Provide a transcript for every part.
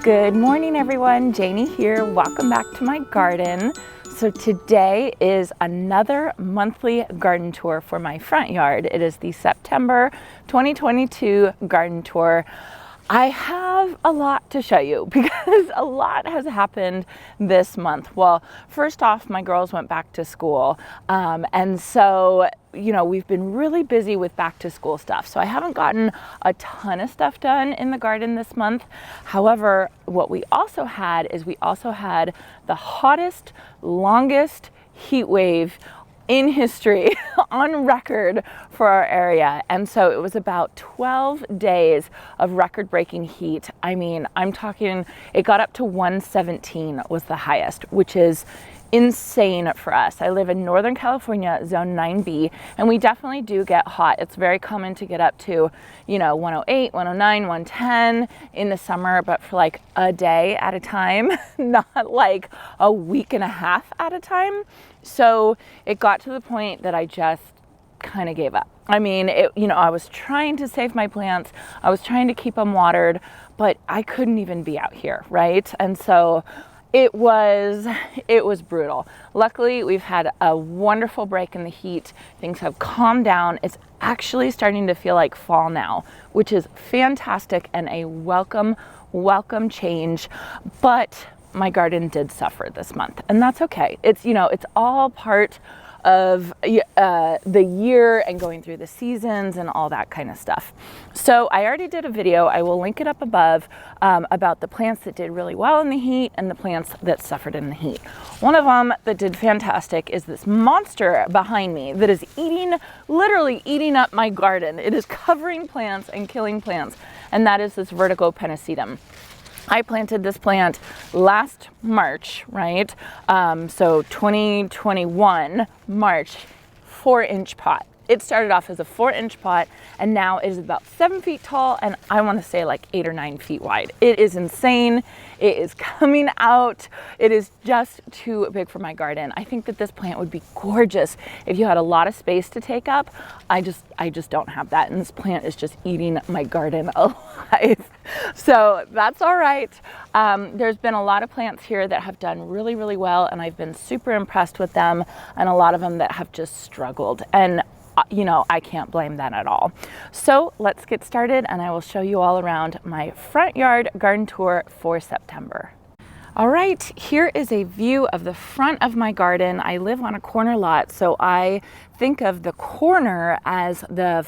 Good morning everyone, Janie here. Welcome back to my garden. So today is another monthly garden tour for my front yard. It is the September 2022 garden tour. I have a lot to show you because a lot has happened this month. Well, first off, my girls went back to school. And so, you know, we've been really busy with back to school stuff. So I haven't gotten a ton of stuff done in the garden this month. However, what we also had is we also had the hottest, longest heat wave in history on record for our area. And so it was about 12 days of record-breaking heat. I mean, I'm talking, it got up to 117 was the highest, which is insane for us. I live in Northern California, zone 9B, and we definitely do get hot. It's very common to get up to, you know, 108, 109, 110 in the summer, but for like a day at a time, not like a week and a half at a time. So it got to the point that I just kind of gave up. I mean, I was trying to save my plants. I was trying to keep them watered, but I couldn't even be out here, right? And so it was brutal. Luckily, we've had a wonderful break in the heat. Things have calmed down. It's actually starting to feel like fall now, which is fantastic and a welcome change. But my garden did suffer this month, and that's okay. It's, you know, it's all part of the year and going through the seasons and all that kind of stuff. So I already did a video, I will link it up above, about the plants that did really well in the heat and the plants that suffered in the heat. One of them that did fantastic is this monster behind me that is literally eating up my garden. It is covering plants and killing plants, and that is this vertigo pennisetum. I planted this plant last March, right? So 2021, March, 4-inch pot. It started off as a 4-inch pot, and now it is about 7 feet tall, and I want to say like 8 or 9 feet wide. It is insane. It is coming out. It is just too big for my garden. I think that this plant would be gorgeous if you had a lot of space to take up. I just don't have that, and this plant is just eating my garden alive. So that's all right. There's been a lot of plants here that have done really, really well, and I've been super impressed with them, and a lot of them that have just struggled. And you know, I can't blame that at all. So let's get started, and I will show you all around my front yard garden tour for September. All right, here is a view of the front of my garden. I live on a corner lot, so I think of the corner as the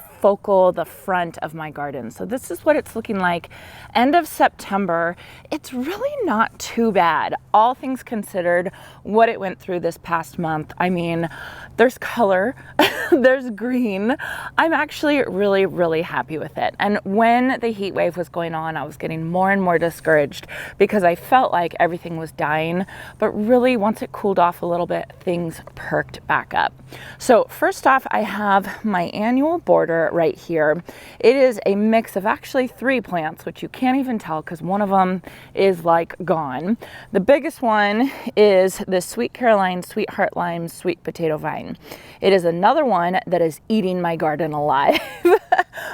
front of my garden. So this is what it's looking like end of September. It's really not too bad, all things considered, what it went through this past month. I mean, there's color, there's green. I'm actually really, really happy with it. And when the heat wave was going on, I was getting more and more discouraged because I felt like everything was dying, but really once it cooled off a little bit, things perked back up. So first off, I have my annual border right here. It is a mix of actually 3 plants, which you can't even tell because one of them is like gone. The biggest one is the Sweet Caroline, Sweetheart Lime, Sweet Potato Vine. It is another one that is eating my garden alive.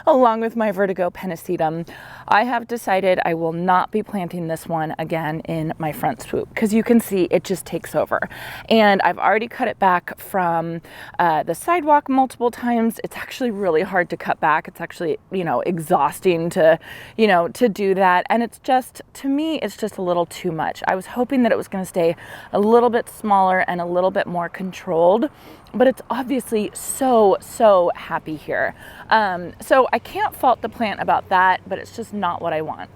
Along with my vertigo pennisetum. I have decided I will not be planting this one again in my front swoop because you can see it just takes over. And I've already cut it back from the sidewalk multiple times. It's actually really hard to cut back. It's actually, you know, exhausting to do that. And it's just, to me, it's just a little too much. I was hoping that it was going to stay a little bit smaller and a little bit more controlled, but it's obviously so happy here. So I can't fault the plant about that, but it's just not what I want.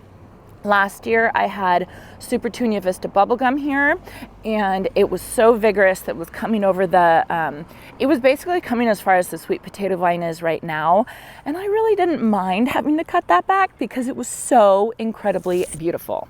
Last year I had Supertunia Vista bubblegum here, and it was so vigorous that it was coming over the, it was basically coming as far as the sweet potato vine is right now. And I really didn't mind having to cut that back because it was so incredibly beautiful.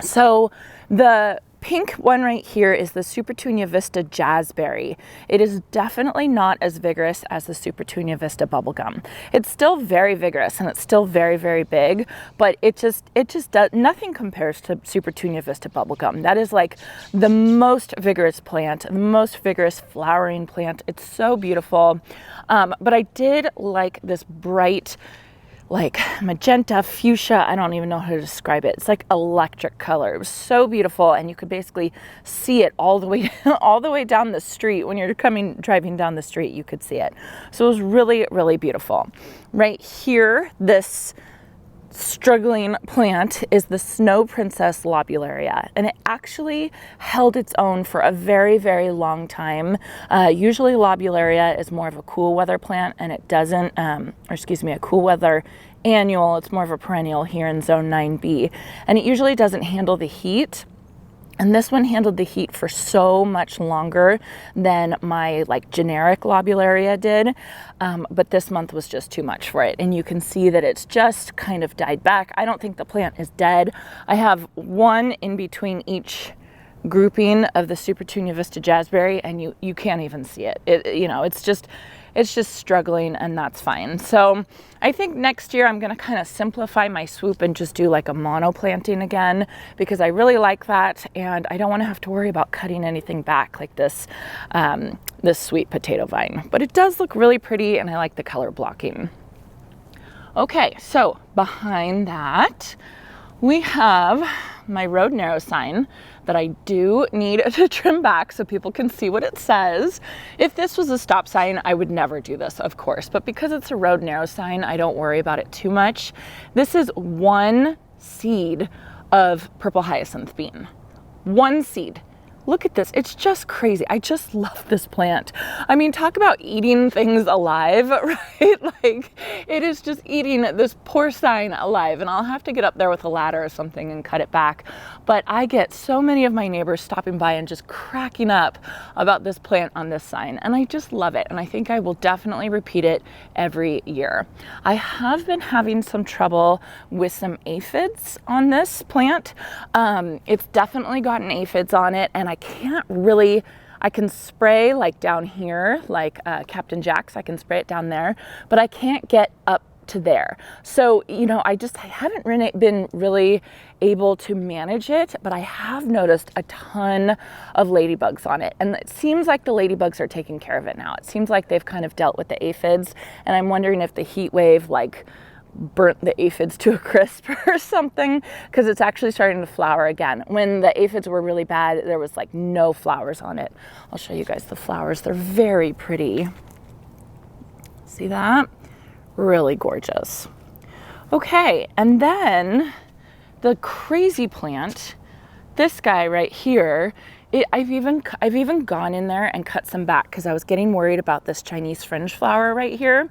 So the pink one right here is the Supertunia Vista JAZZBERRY. It is definitely not as vigorous as the Supertunia Vista bubblegum. It's still very vigorous and it's still very, very big, but it just does, nothing compares to Supertunia Vista bubblegum. That is like the most vigorous plant, the most vigorous flowering plant. It's so beautiful. But I did like this bright like magenta, fuchsia, I don't even know how to describe it. It's like electric color. It was so beautiful, and you could basically see it all the way all the way down the street. When you're driving down the street, you could see it. So it was really, really beautiful. Right here, this struggling plant is the Snow Princess Lobularia, and it actually held its own for a very, very long time. Usually Lobularia is more of a cool weather plant, and it doesn't, or excuse me, a cool weather annual. It's more of a perennial here in zone 9B, and it usually doesn't handle the heat. And this one handled the heat for so much longer than my like generic Lobularia did. But this month was just too much for it. And you can see that it's just kind of died back. I don't think the plant is dead. I have one in between each grouping of the Supertunia Vista Jazzberry, and you can't even see it. You know, it's just struggling, and that's fine. So I think next year I'm going to kind of simplify my swoop and just do like a mono planting again, because I really like that, and I don't want to have to worry about cutting anything back like this this sweet potato vine. But it does look really pretty, and I like the color blocking. Okay, so behind that we have my road narrow sign that I do need to trim back so people can see what it says. If this was a stop sign, I would never do this, of course, but because it's a road narrow sign, I don't worry about it too much. This is one seed of purple hyacinth bean. One seed. Look at this, it's just crazy. I just love this plant. I mean, talk about eating things alive, right? Like, it is just eating this porcine alive, and I'll have to get up there with a ladder or something and cut it back. But I get so many of my neighbors stopping by and just cracking up about this plant on this sign, and I just love it, and I think I will definitely repeat it every year. I have been having some trouble with some aphids on this plant. It's definitely gotten aphids on it, and I can't really, I can spray like down here, like Captain Jack's, I can spray it down there, but I can't get up to there. So, you know, I haven't been really able to manage it, but I have noticed a ton of ladybugs on it. And it seems like the ladybugs are taking care of it now. It seems like they've kind of dealt with the aphids, and I'm wondering if the heat wave like burnt the aphids to a crisp or something, because it's actually starting to flower again. When the aphids were really bad, there was like no flowers on it. I'll show you guys the flowers. They're very pretty. See that? Really gorgeous. Okay, and then the crazy plant, this guy right here, I've even gone in there and cut some back because I was getting worried about this Chinese fringe flower right here.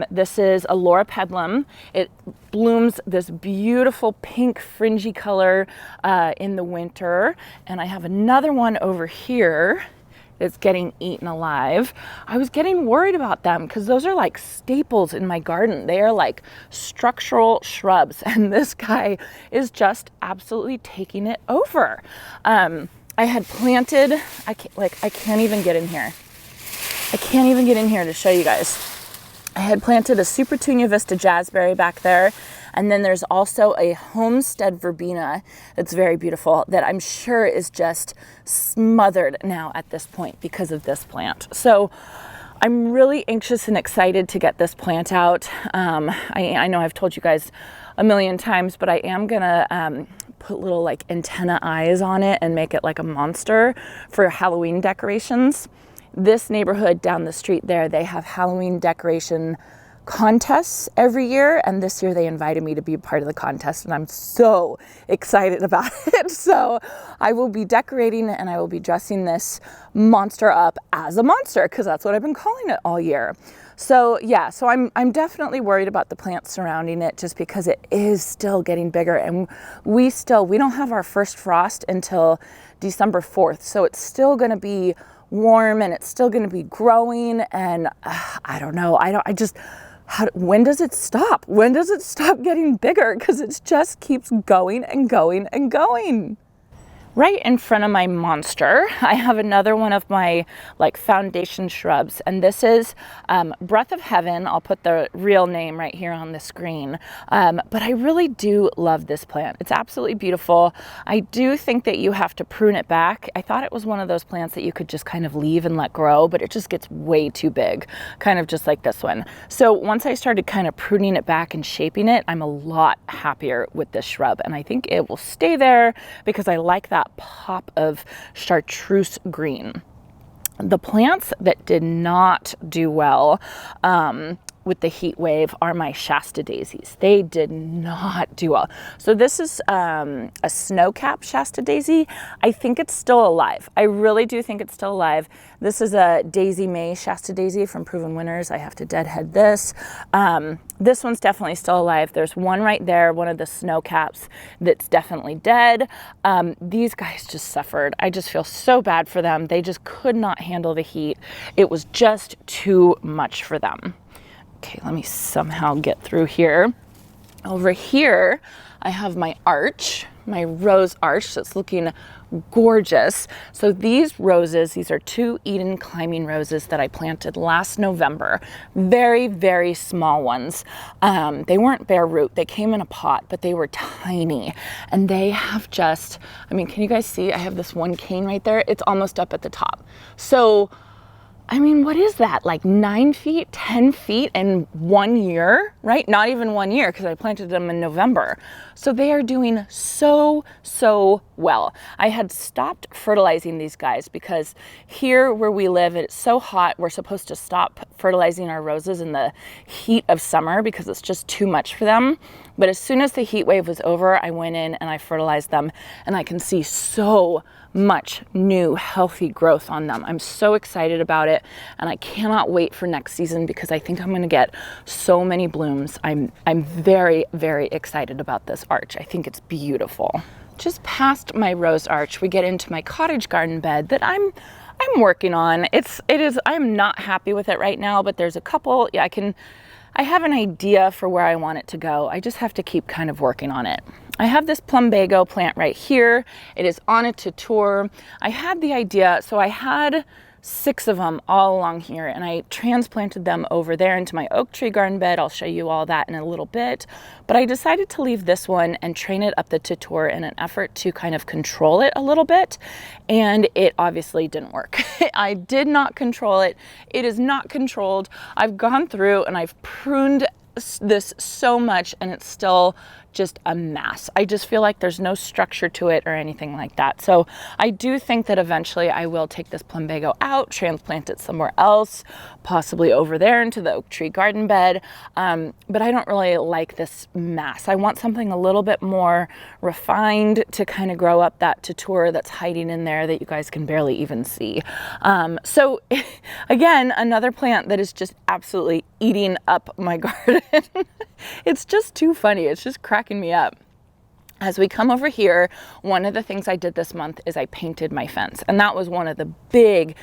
This is a LORAPETALUM. It blooms this beautiful pink fringy color in the winter. And I have another one over here that's getting eaten alive. I was getting worried about them because those are like staples in my garden. They are like structural shrubs, and this guy is just absolutely taking it over. I had planted, I can't even get in here. I can't even get in here to show you guys. I had planted a Supertunia Vista Jazzberry back there, and then there's also a homestead verbena that's very beautiful that I'm sure is just smothered now at this point because of this plant. So I'm really anxious and excited to get this plant out. I know I've told you guys a million times, but I am gonna put little like antenna eyes on it and make it like a monster for Halloween decorations. This neighborhood down the street there, they have Halloween decoration contests every year, and this year they invited me to be a part of the contest, and I'm so excited about it. So I will be decorating and I will be dressing this monster up as a monster, because that's what I've been calling it all year. So yeah, so I'm definitely worried about the plants surrounding it, just because it is still getting bigger, and we don't have our first frost until December 4th. So it's still going to be warm, and it's still going to be growing, and I don't know. When does it stop? When does it stop getting bigger? Because it just keeps going and going and going. Right in front of my monster, I have another one of my like foundation shrubs, and this is Breath of Heaven. I'll put the real name right here on the screen, but I really do love this plant. It's absolutely beautiful. I do think that you have to prune it back. I thought it was one of those plants that you could just kind of leave and let grow, but it just gets way too big, kind of just like this one. So once I started kind of pruning it back and shaping it, I'm a lot happier with this shrub, and I think it will stay there because I like that pop of chartreuse green. The plants that did not do well with the heat wave are my Shasta daisies. They did not do well. So this is a snow-capped Shasta daisy. I think it's still alive. I really do think it's still alive. This is a Daisy May Shasta daisy from Proven Winners. I have to deadhead this. This one's definitely still alive. There's one right there, one of the snow caps that's definitely dead. These guys just suffered. I just feel so bad for them. They just could not handle the heat. It was just too much for them. Okay, let me somehow get through here. Over here, I have my arch, my rose arch that's looking gorgeous. So these roses, these are 2 Eden climbing roses that I planted last November. Very, very small ones. They weren't bare root. They came in a pot, but they were tiny. And they have just, I mean, can you guys see? I have this one cane right there. It's almost up at the top. So I mean, what is that? Like 9 feet, 10 feet in 1 year, right? Not even 1 year because I planted them in November. So they are doing so well. I had stopped fertilizing these guys because here where we live, it's so hot. We're supposed to stop fertilizing our roses in the heat of summer because it's just too much for them. But as soon as the heat wave was over, I went in and I fertilized them, and I can see so much new healthy growth on them. I'm so excited about it, and I cannot wait for next season because I think I'm going to get so many blooms. I'm very, very excited about this arch. I think it's beautiful. Just past my rose arch, we get into my cottage garden bed that I'm working on. I'm not happy with it right now, but there's a couple, I have an idea for where I want it to go. I just have to keep kind of working on it. I have this plumbago plant right here. It is on a tutor. I had the idea, so I had 6 of them all along here, and I transplanted them over there into my oak tree garden bed. I'll show you all that in a little bit, but I decided to leave this one and train it up the tutor in an effort to kind of control it a little bit, and it obviously didn't work. I did not control it. It is not controlled. I've gone through and I've pruned this so much, and it's still just a mess. I just feel like there's no structure to it or anything like that. So I do think that eventually I will take this plumbago out, transplant it somewhere else, possibly over there into the oak tree garden bed. But I don't really like this mess. I want something a little bit more refined to kind of grow up that tutor that's hiding in there that you guys can barely even see. So again, another plant that is just absolutely eating up my garden. It's just too funny. It's just cracking me up. As we come over here, one of the things I did this month is I painted my fence, and that was one of the big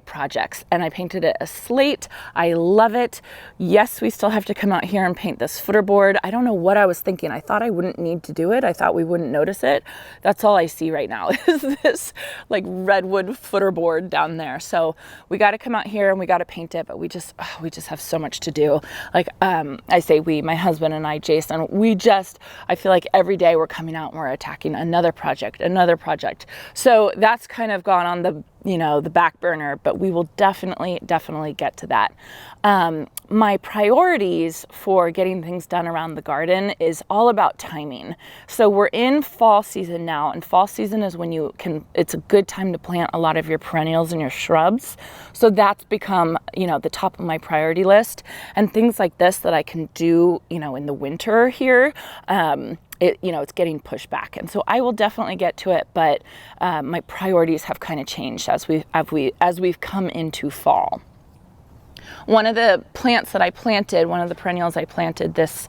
projects, and I painted it a slate. I love it. Yes, we still have to come out here and paint this footer board. I don't know what I was thinking. I thought I wouldn't need to do it. I thought we wouldn't notice it. That's all I see right now is this like redwood footer board down there. So we got to come out here and we got to paint it, but we just have so much to do. Like I say we, my husband and I, Jason, I feel like every day we're coming out and we're attacking another project. So that's kind of gone on the back burner, but we will definitely get to that. My priorities for getting things done around the garden is all about timing. So we're in fall season now, and fall season is when it's a good time to plant a lot of your perennials and your shrubs. So that's become, the top of my priority list, and things like this that I can do, in the winter here, it's getting pushed back. And so I will definitely get to it, but my priorities have kind of changed as we've come into fall. One of the plants that I planted, one of the perennials I planted this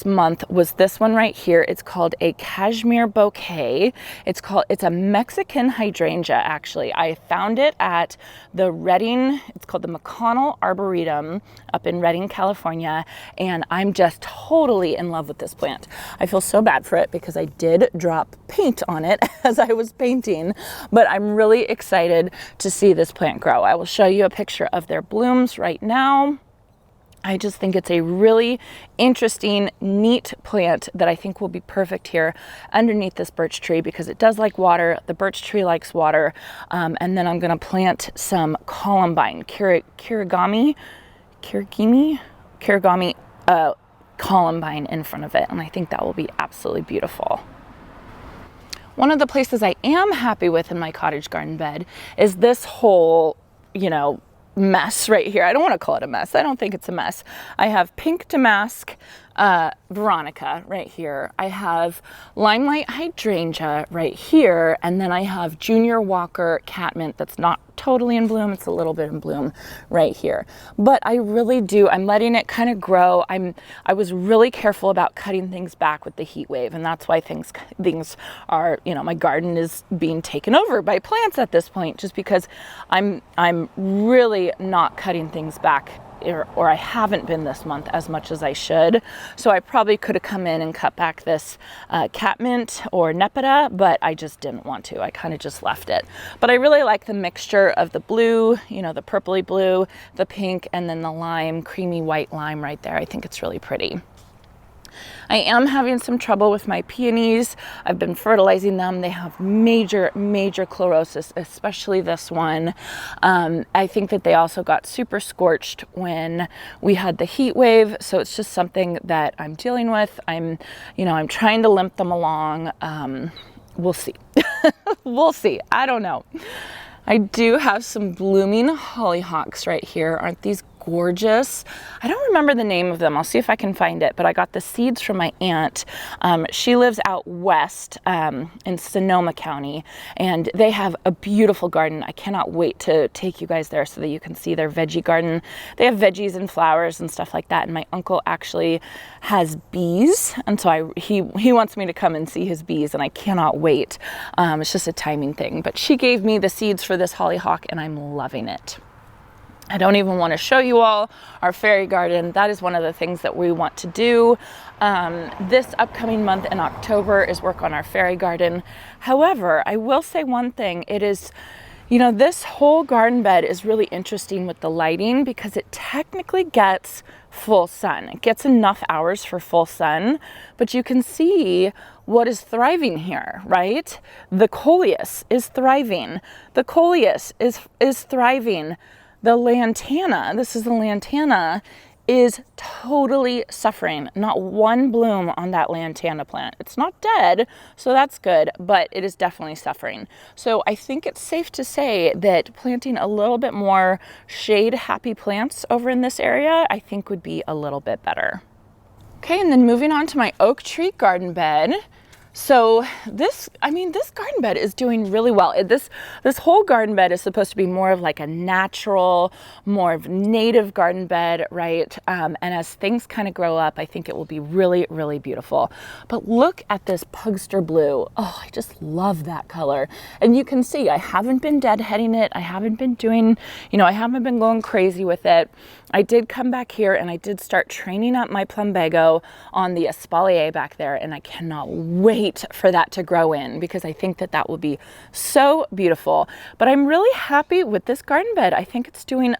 month was this one right here. It's called a cashmere bouquet. It's a Mexican hydrangea, actually. I found it at the Redding, it's called the McConnell Arboretum up in Redding, California, and I'm just totally in love with this plant. I feel so bad for it because I did drop paint on it as I was painting, but I'm really excited to see this plant grow. I will show you a picture of their blooms right now. I just think it's a really interesting, neat plant that I think will be perfect here underneath this birch tree because it does like water. The birch tree likes water. And then I'm going to plant some columbine, kirigami columbine in front of it. And I think that will be absolutely beautiful. One of the places I am happy with in my cottage garden bed is this whole, mess right here. I don't want to call it a mess. I don't think it's a mess. I have pink damask Veronica right here. I have limelight hydrangea right here, and then I have Junior Walker catmint that's not totally in bloom. It's a little bit in bloom right here. But I really do, I'm letting it kind of grow. I was really careful about cutting things back with the heat wave, and that's why things are, my garden is being taken over by plants at this point, just because I'm really not cutting things back, or I haven't been this month as much as I should. So I probably could have come in and cut back this catmint or nepeta, but I just didn't want to. I kind of just left it. But I really like the mixture of the blue, the purpley blue, the pink, and then the lime, creamy white lime right there. I think it's really pretty. I am having some trouble with my peonies. I've been fertilizing them. They have major chlorosis, especially this one. I think that they also got super scorched when we had the heat wave. So it's just something that I'm dealing with. I'm trying to limp them along. We'll see. We'll see. I don't know. I do have some blooming hollyhocks right here. Aren't these gorgeous? I don't remember the name of them. I'll see if I can find it, but I got the seeds from my aunt. She lives out west in Sonoma County, and they have a beautiful garden. I cannot wait to take you guys there so that you can see their veggie garden. They have veggies and flowers and stuff like that, and my uncle actually has bees, and so he wants me to come and see his bees, and I cannot wait. It's just a timing thing, but she gave me the seeds for this hollyhock, and I'm loving it. I don't even want to show you all our fairy garden. That is one of the things that we want to do. This upcoming month in October is work on our fairy garden. However, I will say one thing. It is, this whole garden bed is really interesting with the lighting because it technically gets full sun. It gets enough hours for full sun, but you can see what is thriving here, right? The coleus is thriving. The coleus is thriving. The lantana, this is the lantana, is totally suffering. Not one bloom on that lantana plant. It's not dead, so that's good, but it is definitely suffering. So I think it's safe to say that planting a little bit more shade-happy plants over in this area, I think would be a little bit better. Okay, and then moving on to my oak tree garden bed. So this garden bed is doing really well. This whole garden bed is supposed to be more of like a natural, more of native garden bed, right? And as things kind of grow up, I think it will be really, really beautiful. But look at this PUGSTER blue. Oh, I just love that color. And you can see I haven't been deadheading it. I haven't been doing, I haven't been going crazy with it. I did come back here and I did start training up my plumbago on the espalier back there, and I cannot wait for that to grow in because I think that that will be so beautiful. But I'm really happy with this garden bed. I think it's doing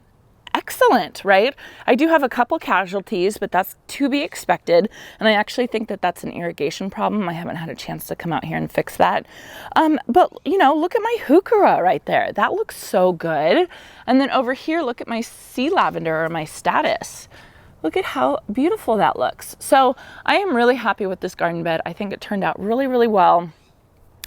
excellent, right? I do have a couple casualties, but that's to be expected. And I actually think that that's an irrigation problem. I haven't had a chance to come out here and fix that. But look at my heuchera right there. That looks so good. And then over here, look at my sea lavender or my status. Look at how beautiful that looks. So I am really happy with this garden bed. I think it turned out really, really well.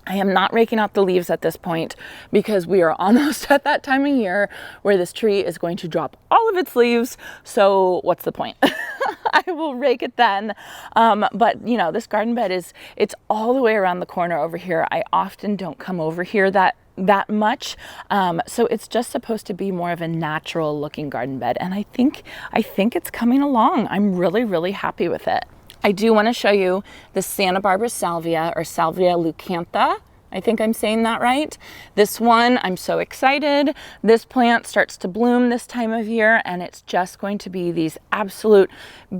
I am not raking out the leaves at this point because we are almost at that time of year where this tree is going to drop all of its leaves. So what's the point? I will rake it then. But this garden bed it's all the way around the corner over here. I often don't come over here that that much. So it's just supposed to be more of a natural looking garden bed. And I think it's coming along. I'm really, really happy with it. I do want to show you the Santa Barbara Salvia, or Salvia leucantha. I think I'm saying that right. This one, I'm so excited. This plant starts to bloom this time of year, and it's just going to be these absolute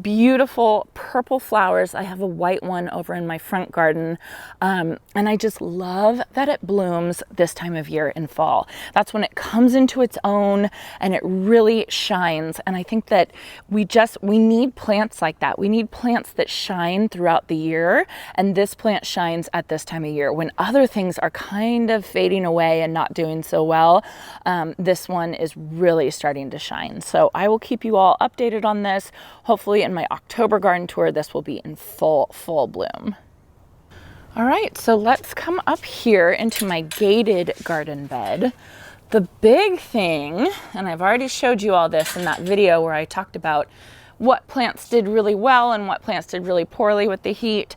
beautiful purple flowers. I have a white one over in my front garden, and I just love that it blooms this time of year in fall. That's when it comes into its own and it really shines. And I think that we need plants like that. We need plants that shine throughout the year, and this plant shines at this time of year when other things are kind of fading away and not doing so well. This one is really starting to shine. So I will keep you all updated on this. Hopefully in my October garden tour, this will be in full bloom. All right, so let's come up here into my gated garden bed. The big thing, and I've already showed you all this in that video where I talked about what plants did really well and what plants did really poorly with the heat.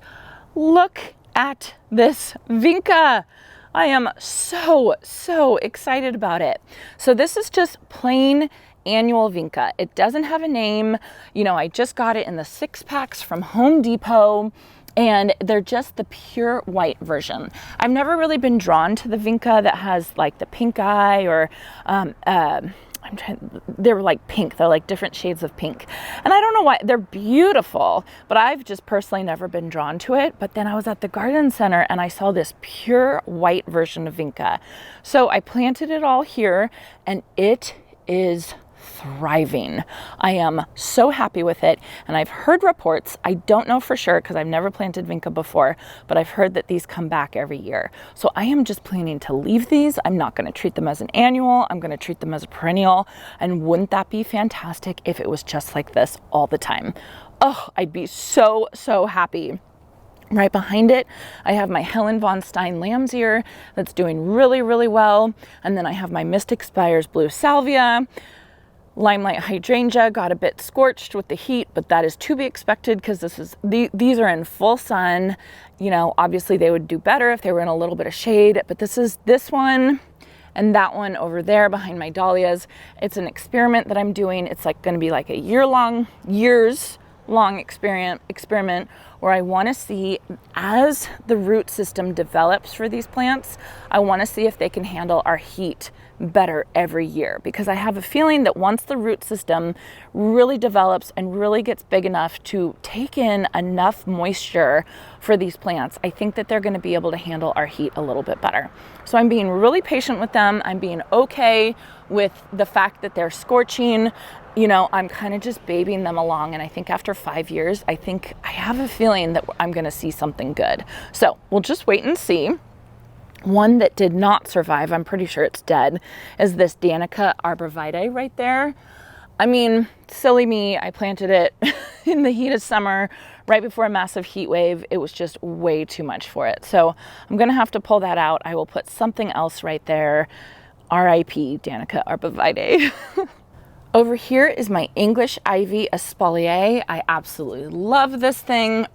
Look at this vinca. I am so excited about it. So this is just plain annual vinca. It doesn't have a name. You know, I just got it in the 6-packs from Home Depot, and they're just the pure white version. I've never really been drawn to the vinca that has like the pink eye, or they're like pink. They're like different shades of pink. And I don't know why. They're beautiful, but I've just personally never been drawn to it. But then I was at the garden center and I saw this pure white version of vinca. So I planted it all here, and it is thriving. I am so happy with it, and I've heard reports, I don't know for sure because I've never planted vinca before, but I've heard that these come back every year. So I am just planning to leave these. I'm not going to treat them as an annual. I'm going to treat them as a perennial. And wouldn't that be fantastic if it was just like this all the time? Oh, I'd be so happy. Right behind it, I have my Helen Hunt Jackson lamb's ear that's doing really well. And then I have my Mystic Spires blue salvia. Limelight hydrangea got a bit scorched with the heat, but that is to be expected because these are in full sun. You know, obviously they would do better if they were in a little bit of shade, but this one and that one over there behind my dahlias. It's an experiment that I'm doing. It's like going to be like a years long experiment where I want to see, as the root system develops for these plants, I want to see if they can handle our heat better every year, because I have a feeling that once the root system really develops and really gets big enough to take in enough moisture for these plants, I think that they're going to be able to handle our heat a little bit better. So I'm being really patient with them. I'm being okay with the fact that they're scorching. You know, I'm kind of just babying them along, and I think after 5 years, I have a feeling that I'm going to see something good. So we'll just wait and see. One that did not survive, I'm pretty sure it's dead, is this Danica arborvitae right there. I mean, silly me, I planted it in the heat of summer, right before a massive heat wave. It was just way too much for it. So I'm gonna have to pull that out. I will put something else right there. R.I.P. Danica arborvitae. Over here is my English ivy espalier. I absolutely love this thing.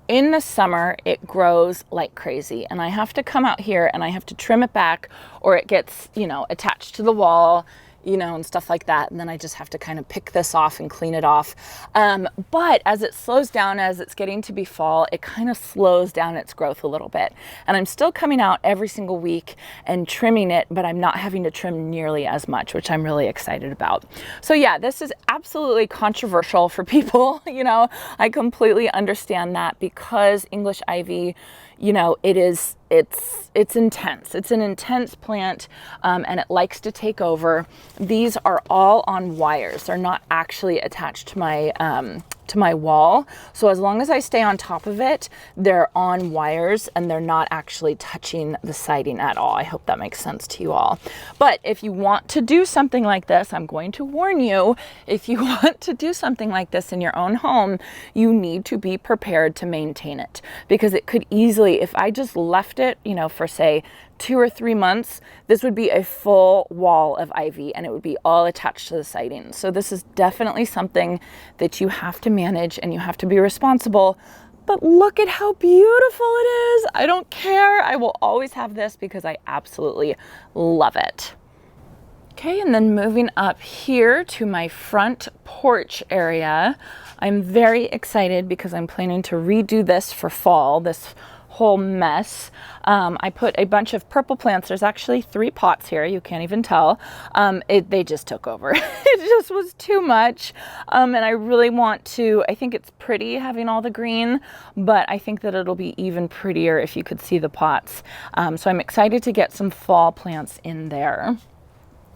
In the summer, it grows like crazy, and I have to come out here and I have to trim it back, or it gets, you know, attached to the wall, you know, and stuff like that. And then I just have to kind of pick this off and clean it off. But as it slows down, as it's getting to be fall, it kind of slows down its growth a little bit. And I'm still coming out every single week and trimming it, but I'm not having to trim nearly as much, which I'm really excited about. So yeah, this is absolutely controversial for people. You know, I completely understand that, because English ivy, you know, it's intense. It's an intense plant, and it likes to take over. These are all on wires. They're not actually attached to my wall. So as long as I stay on top of it, they're on wires and they're not actually touching the siding at all. I hope that makes sense to you all. But if you want to do something like this, I'm going to warn you, if you want to do something like this in your own home, you need to be prepared to maintain it, because it could easily, if I just left it, you know, for say 2 or 3 months, this would be a full wall of ivy and it would be all attached to the siding. So this is definitely something that you have to manage and you have to be responsible. but look at how beautiful it is. I don't care. I will always have this because I absolutely love it. Okay, and then moving up here to my front porch area, I'm very excited because I'm planning to redo this for fall, this whole mess. I put a bunch of purple plants. There's actually 3 pots here. You can't even tell. They just took over. It just was too much. And I really want to, I think it's pretty having all the green, but I think that it'll be even prettier if you could see the pots. So I'm excited to get some fall plants in there.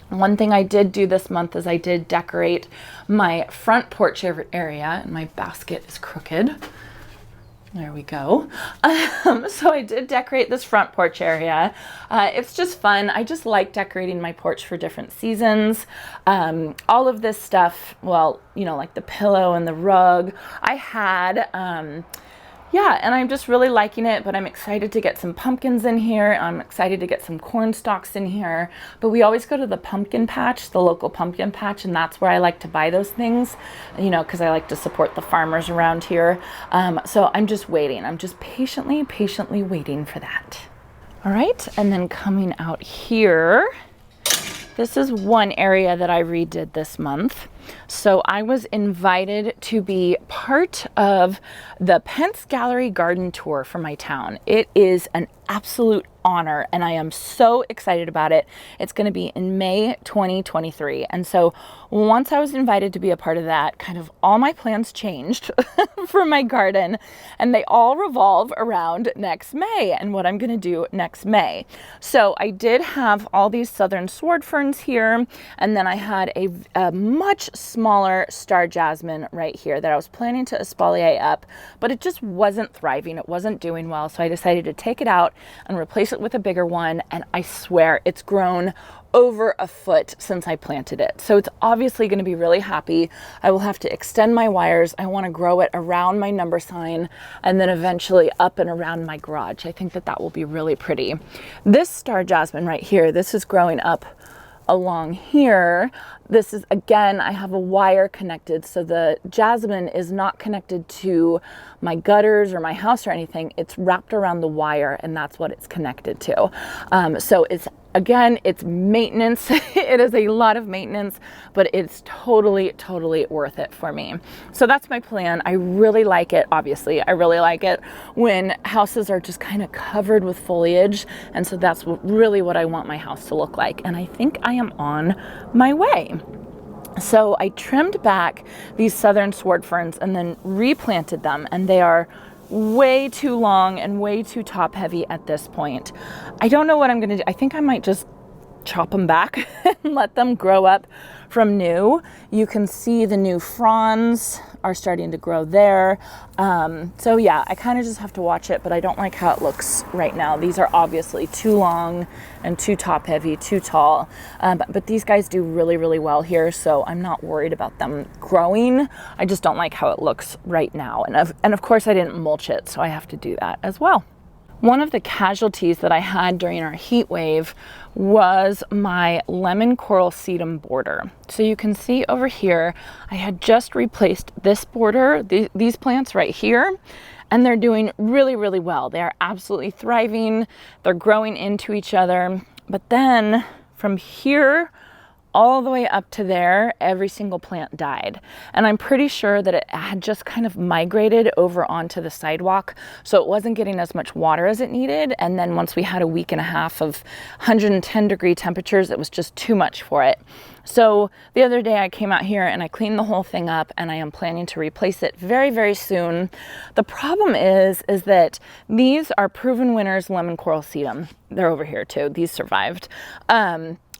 One thing I did do this month is I did decorate my front porch area, and my basket is crooked. There we go. So I did decorate this front porch area. It's just fun. I just like decorating my porch for different seasons. All of this stuff, well, you know, like the pillow and the rug, I had, yeah, and I'm just really liking it, but I'm excited to get some pumpkins in here. I'm excited to get some corn stalks in here, but we always go to the pumpkin patch, the local pumpkin patch, and that's where I like to buy those things, you know, because I like to support the farmers around here. So I'm just waiting. I'm just patiently waiting for that. All right, and then coming out here, this is one area that I redid this month. So I was invited to be part of the Pence Gallery garden tour for my town. It is an absolute honor, and I am so excited about it. It's going to be in May 2023. And so once I was invited to be a part of that, kind of all my plans changed for my garden, and they all revolve around next May and what I'm going to do next May. So I did have all these southern sword ferns here, and then I had a much smaller star jasmine right here that I was planning to espalier up, but it just wasn't thriving. It wasn't doing well. So I decided to take it out and replace it with a bigger one. And I swear it's grown over a foot since I planted it. So it's obviously going to be really happy. I will have to extend my wires. I want to grow it around my number sign and then eventually up and around my garage. I think that that will be really pretty. This star jasmine right here, this is growing up along here. This is, again, I have a wire connected, so the jasmine is not connected to my gutters or my house or anything. It's wrapped around the wire, and that's what it's connected to. So it's, again, it's maintenance. It is a lot of maintenance, but it's totally worth it for me. So that's my plan. I really like it, obviously. I really like it when houses are just kind of covered with foliage, and so that's really what I want my house to look like, and I think I am on my way. So I trimmed back these southern sword ferns and then replanted them, and they are way too long and way too top heavy at this point. I don't know what I'm going to do. I think I might just chop them back and let them grow up from new. You can see the new fronds are starting to grow there. So yeah, I kind of just have to watch it, but I don't like how it looks right now. These are obviously too long and too top heavy, too tall. But these guys do really well here, so I'm not worried about them growing. I just don't like how it looks right now. And of course I didn't mulch it, so I have to do that as well. One of the casualties that I had during our heat wave was my lemon coral sedum border. So you can see over here, I had just replaced this border, these plants right here, and they're doing really well. They are absolutely thriving. They're growing into each other. But then from here all the way up to there, every single plant died. And I'm pretty sure that it had just kind of migrated over onto the sidewalk, so it wasn't getting as much water as it needed. And then once we had a week and a half of 110-degree temperatures, it was just too much for it. So the other day I came out here and I cleaned the whole thing up, and I am planning to replace it very soon. The problem is that these are Proven Winners lemon coral sedum. They're over here too. These survived.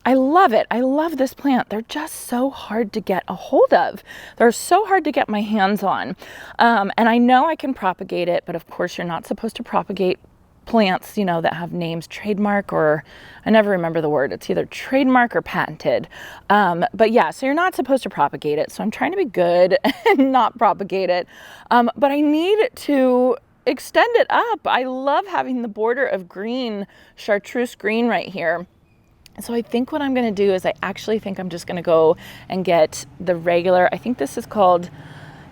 I love it. I love this plant. They're just so hard to get a hold of. They're so hard to get my hands on. And I know I can propagate it, but of course you're not supposed to propagate plants, you know, that have names trademark, or I never remember the word. It's either trademark or patented. But yeah, so you're not supposed to propagate it. So I'm trying to be good and not propagate it. But I need to extend it up. I love having the border of green, chartreuse green right here. So I think what I'm going to do is I actually think I'm just going to go and get the regular, I think this is called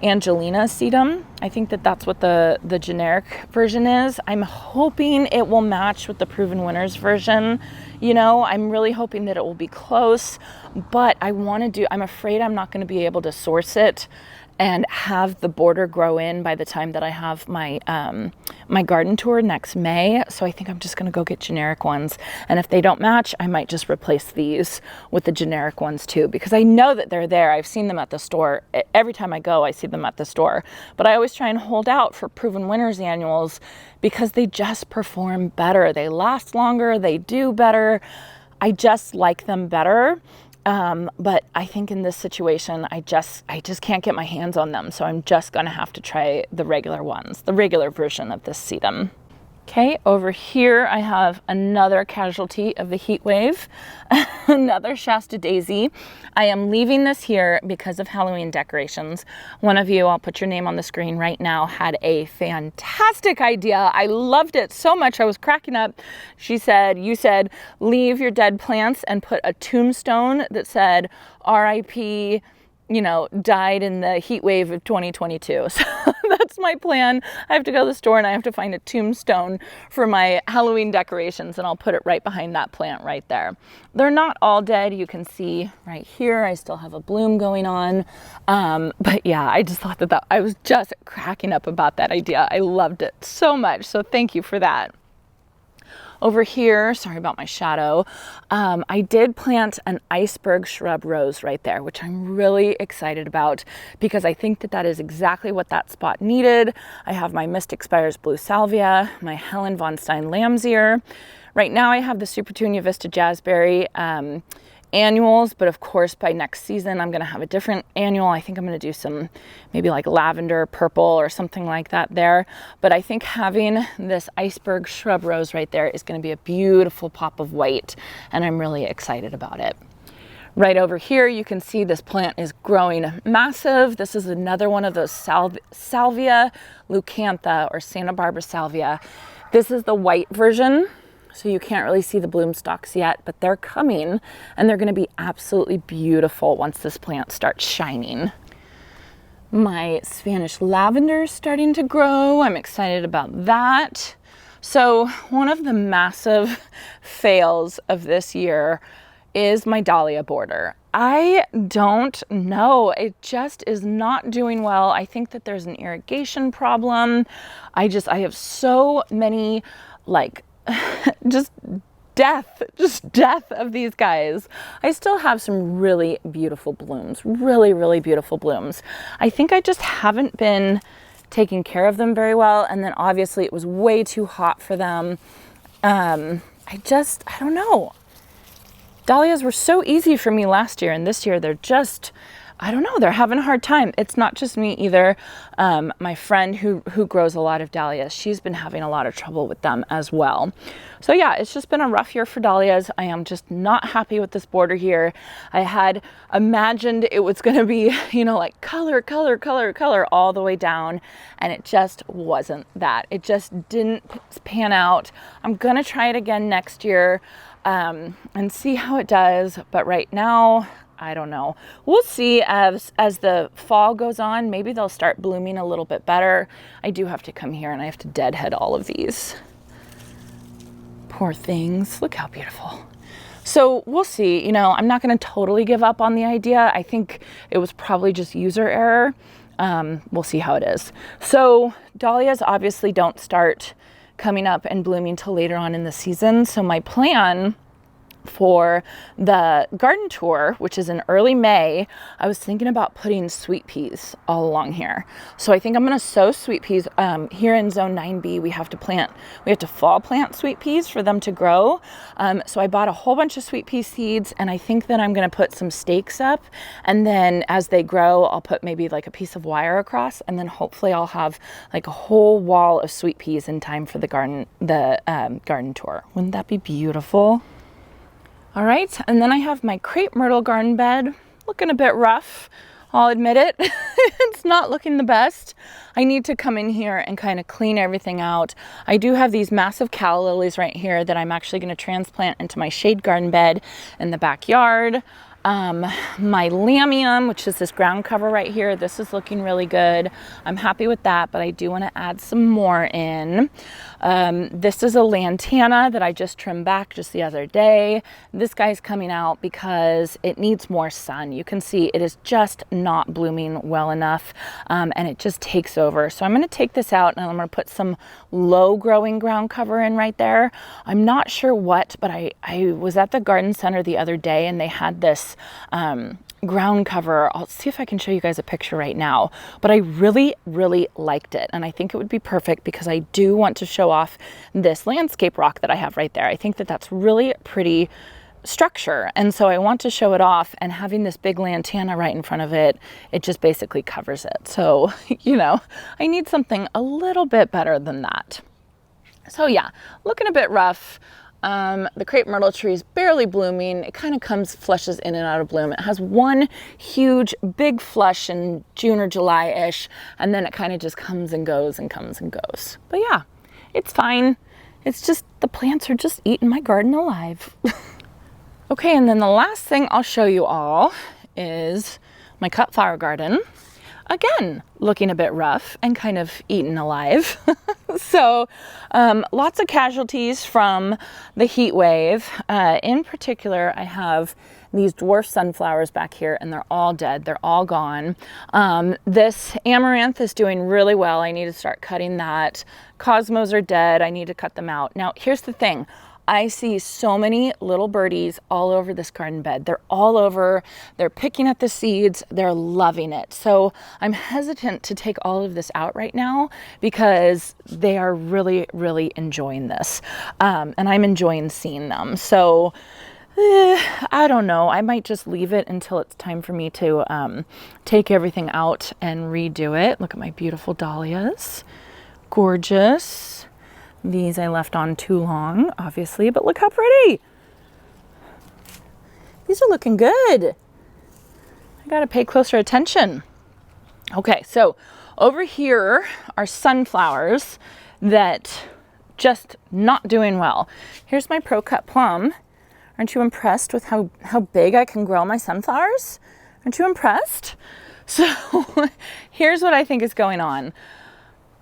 Angelina sedum. I think that that's what the generic version is. I'm hoping it will match with the Proven Winners version. You know, I'm really hoping that it will be close, but I'm afraid I'm not going to be able to source it and have the border grow in by the time that I have my my garden tour next May. So I think I'm just gonna go get generic ones. And if they don't match, I might just replace these with the generic ones too, because I know that they're there. I've seen them at the store. Every time I go, I see them at the store. But I always try and hold out for Proven Winners annuals because they just perform better. They last longer, they do better. I just like them better. But I think in this situation, I just can't get my hands on them. So I'm just going to have to try the regular ones, the regular version of this sedum. Okay, over here I have another casualty of the heat wave, another Shasta daisy. I am leaving this here because of Halloween decorations. One of you, I'll put your name on the screen right now, had a fantastic idea. I loved it so much, I was cracking up. You said, leave your dead plants and put a tombstone that said, RIP, you know, died in the heat wave of 2022. So that's my plan. I have to go to the store and I have to find a tombstone for my Halloween decorations, and I'll put it right behind that plant right there. They're not all dead. You can see right here, I still have a bloom going on. But yeah, I just thought that I was just cracking up about that idea. I loved it so much. So thank you for that. Over here, sorry about my shadow, I did plant an iceberg shrub rose right there, which I'm really excited about because I think that that is exactly what that spot needed. I have my Mystic Spires Blue Salvia, my Helen Von Stein Lamb's Ear. Right now I have the Supertunia Vista Jazzberry annuals, but of course by next season I'm going to have a different annual. I think I'm going to do some maybe like lavender purple or something like that there, but I think having this iceberg shrub rose right there is going to be a beautiful pop of white, and I'm really excited about it. Right over here you can see this plant is growing massive. This is another one of those Salvia leucantha or Santa Barbara salvia. This is the white version, so you can't really see the bloom stalks yet, but they're coming and they're going to be absolutely beautiful once this plant starts shining. My Spanish lavender is starting to grow. I'm excited about that. So one of the massive fails of this year is my dahlia border. I don't know, it just is not doing well. I think that there's an irrigation problem. I have so many like just death of these guys. I still have some really beautiful blooms, really beautiful blooms. I think I just haven't been taking care of them very well, and then obviously it was way too hot for them. I don't know. Dahlias were so easy for me last year, and this year they're just, I don't know, they're having a hard time. It's not just me either. My friend who grows a lot of dahlias, she's been having a lot of trouble with them as well. So yeah, it's just been a rough year for dahlias. I am just not happy with this border here. I had imagined it was going to be, you know, like color all the way down, and it just wasn't that. It just didn't pan out. I'm going to try it again next year and see how it does. But right now, I don't know. We'll see as the fall goes on. Maybe they'll start blooming a little bit better. I do have to come here and I have to deadhead all of these. Poor things. Look how beautiful. So we'll see. You know, I'm not going to totally give up on the idea. I think it was probably just user error. We'll see how it is. So dahlias obviously don't start coming up and blooming till later on in the season. So my plan for the garden tour, which is in early May, I was thinking about putting sweet peas all along here. So I think I'm going to sow sweet peas. Here in zone 9B, we have to fall plant sweet peas for them to grow. So I bought a whole bunch of sweet pea seeds, and I think that I'm going to put some stakes up, and then as they grow, I'll put maybe like a piece of wire across, and then hopefully I'll have like a whole wall of sweet peas in time for the garden tour. Wouldn't that be beautiful? All right, and then I have my crepe myrtle garden bed, looking a bit rough, I'll admit it. It's not looking the best. I need to come in here and kind of clean everything out. I do have these massive calla lilies right here that I'm actually going to transplant into my shade garden bed in the backyard. My lamium, which is this ground cover right here, this is looking really good. I'm happy with that, but I do want to add some more in. This is a lantana that I just trimmed back just the other day. This guy's coming out because it needs more sun. You can see it is just not blooming well enough, and it just takes over. So I'm going to take this out and I'm going to put some low growing ground cover in right there. I'm not sure what, but I was at the garden center the other day and they had this ground cover. I'll see if I can show you guys a picture right now, but I really liked it, and I think it would be perfect because I do want to show off this landscape rock that I have right there. I think that that's really pretty structure, and so I want to show it off, and having this big lantana right in front of it, it just basically covers it. So you know, I need something a little bit better than that. So yeah, looking a bit rough. The crepe myrtle tree is barely blooming. It kind of flushes in and out of bloom. It has one huge big flush in June or July-ish, and then it kind of just comes and goes and comes and goes. But yeah, it's fine. It's just the plants are just eating my garden alive. Okay, and then the last thing I'll show you all is my cut flower garden. Again, looking a bit rough and kind of eaten alive. So lots of casualties from the heat wave. In particular, I have these dwarf sunflowers back here and they're all dead. They're all gone. This amaranth is doing really well. I need to start cutting that. Cosmos are dead. I need to cut them out. Now, here's the thing. I see so many little birdies all over this garden bed. They're all over, they're picking at the seeds, they're loving it. So I'm hesitant to take all of this out right now because they are really enjoying this. And I'm enjoying seeing them. So I don't know, I might just leave it until it's time for me to take everything out and redo it. Look at my beautiful dahlias, gorgeous. These I left on too long, obviously, but look how pretty. These are looking good. I gotta pay closer attention. Okay, so over here are sunflowers that just not doing well. Here's my Pro Cut Plum. Aren't you impressed with how big I can grow my sunflowers? Aren't you impressed? So here's what I think is going on.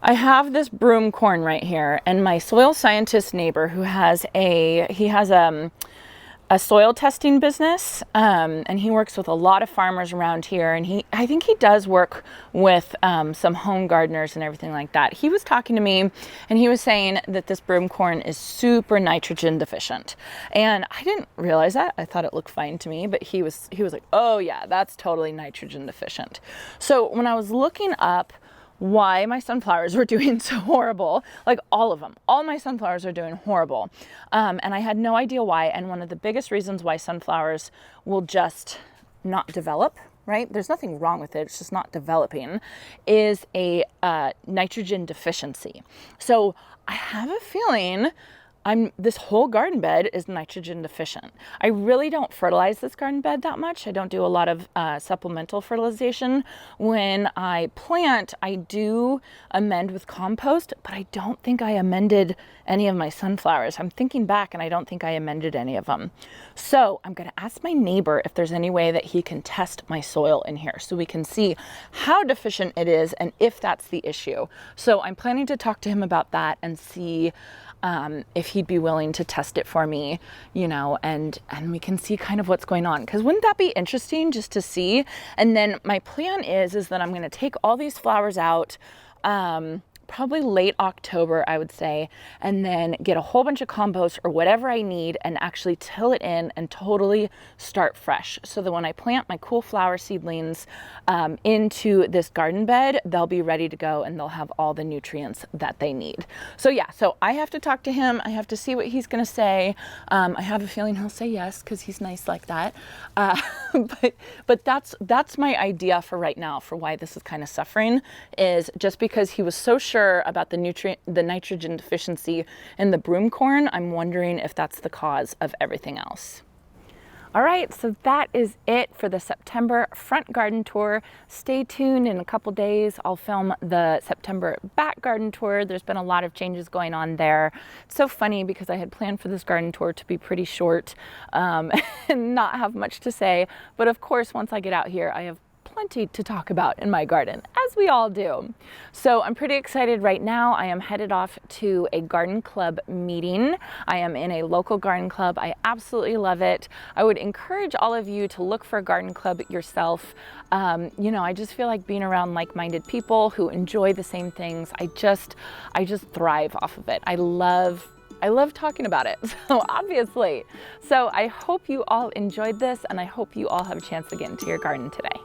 I have this broom corn right here, and my soil scientist neighbor who has a soil testing business, and he works with a lot of farmers around here, and I think he does work with some home gardeners and everything like that. He was talking to me and he was saying that this broom corn is super nitrogen deficient, and I didn't realize that. I thought it looked fine to me, but he was like, oh yeah, that's totally nitrogen deficient. So when I was looking up why my sunflowers were doing so horrible, like all of them, all my sunflowers are doing horrible. And I had no idea why. And one of the biggest reasons why sunflowers will just not develop, right? There's nothing wrong with it. It's just not developing, is a nitrogen deficiency. So I have a feeling this whole garden bed is nitrogen deficient. I really don't fertilize this garden bed that much. I don't do a lot of supplemental fertilization. When I plant, I do amend with compost, but I don't think I amended any of my sunflowers. I'm thinking back and I don't think I amended any of them. So I'm gonna ask my neighbor if there's any way that he can test my soil in here so we can see how deficient it is and if that's the issue. So I'm planning to talk to him about that and see if he'd be willing to test it for me, you know, and we can see kind of what's going on. Because wouldn't that be interesting just to see? And then my plan is that I'm going to take all these flowers out, probably late October, I would say, and then get a whole bunch of compost or whatever I need and actually till it in and totally start fresh. So that when I plant my cool flower seedlings into this garden bed, they'll be ready to go and they'll have all the nutrients that they need. So yeah, so I have to talk to him. I have to see what he's going to say. I have a feeling he'll say yes because he's nice like that. But that's my idea for right now for why this is kind of suffering, is just because he was so sure about the nitrogen deficiency in the broom corn. I'm wondering if that's the cause of everything else. All right, so that is it for the September front garden tour. Stay tuned. In a couple days, I'll film the September back garden tour. There's been a lot of changes going on there. It's so funny because I had planned for this garden tour to be pretty short and not have much to say. But of course, once I get out here, I have plenty to talk about in my garden, as we all do. So I'm pretty excited right now. I am headed off to a garden club meeting. I am in a local garden club. I absolutely love it. I would encourage all of you to look for a garden club yourself. You know, I just feel like being around like-minded people who enjoy the same things. I just thrive off of it. I love talking about it, so obviously. So I hope you all enjoyed this, and I hope you all have a chance to get into your garden today.